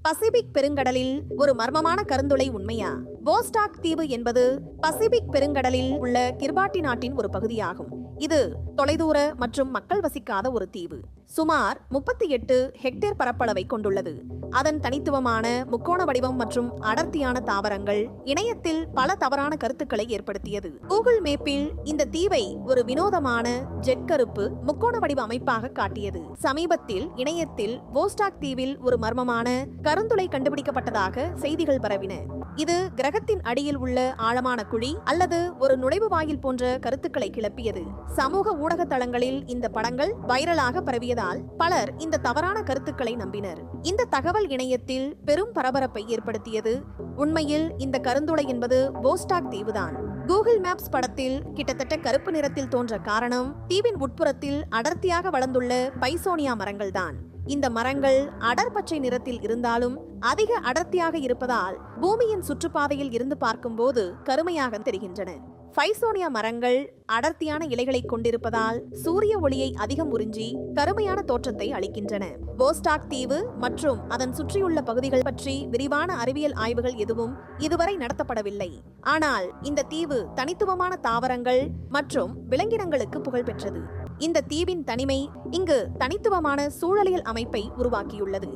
Pacific பெருங்கடலில் ஒரு மர்மமான கருந்துளை உண்மையா? வோஸ்டாக் தீவு என்பது பசிபிக் பெருங்கடலில் உள்ள கிர்பாட்டி நாட்டின் ஒரு பகுதியாகும். இது தொலைதூர மற்றும் மக்கள் வசிக்காத ஒரு தீவு. சுமார் 38 ஹெக்டேர் பரப்பளவை கொண்டுள்ளது. அதன் தனித்துவமான முக்கோண வடிவம் மற்றும் அடர்த்தியான தாவரங்கள் இணையத்தில் பல தவறான கருத்துக்களை ஏற்படுத்தியது. கூகுள் மேப்பில் இந்த தீவை ஒரு வினோதமான ஜெட் கருப்பு முக்கோண வடிவ அமைப்பாக காட்டியது. சமீபத்தில் இணையத்தில் வோஸ்டாக் தீவில் ஒரு மர்மமான கருந்துளை கண்டுபிடிக்கப்பட்டதாக செய்திகள் பரவின. இது கிரகத்தின் அடியில் உள்ள ஆழமான குழி அல்லது ஒரு நுழைவு வாயில் போன்ற கருத்துக்களை கிளப்பியது. சமூக ஊடக தளங்களில் இந்த படங்கள் வைரலாக பரவியதால் பலர் இந்த தவறான கருத்துக்களை நம்பினர். இந்த தகவல் இணையத்தில் பெரும் பரபரப்பை ஏற்படுத்தியது. உண்மையில் இந்த கருந்துளை என்பது வோஸ்டாக் தீவுதான். கூகுள் மேப்ஸ் படத்தில் கிட்டத்தட்ட கருப்பு நிறத்தில் தோன்ற காரணம் தீவின் உட்புறத்தில் அடர்த்தியாக வளர்ந்துள்ள பைசோனியா மரங்கள்தான். இந்த மரங்கள் அடர் பச்சை நிறத்தில் இருந்தாலும் அதிக அடர்த்தியாக இருப்பதால் பூமியின் சுற்றுப்பாதையில் இருந்து பார்க்கும்போது கருமையாக தெரிகின்றன. பைசோனியா மரங்கள் அடர்த்தியான இலைகளை கொண்டிருப்பதால் சூரிய ஒளியை அதிகம் உறிஞ்சி கருமையான தோற்றத்தை அளிக்கின்றன. வோஸ்டாக் தீவு மற்றும் அதன் சுற்றியுள்ள பகுதிகள் பற்றி விரிவான அறிவியல் ஆய்வுகள் எதுவும் இதுவரை நடத்தப்படவில்லை. ஆனால் இந்த தீவு தனித்துவமான தாவரங்கள் மற்றும் விலங்கினங்களுக்கு புகழ்பெற்றது. இந்த தீவின் தனிமை இங்கு தனித்துவமான சூழலியல் அமைப்பை உருவாக்கியுள்ளது.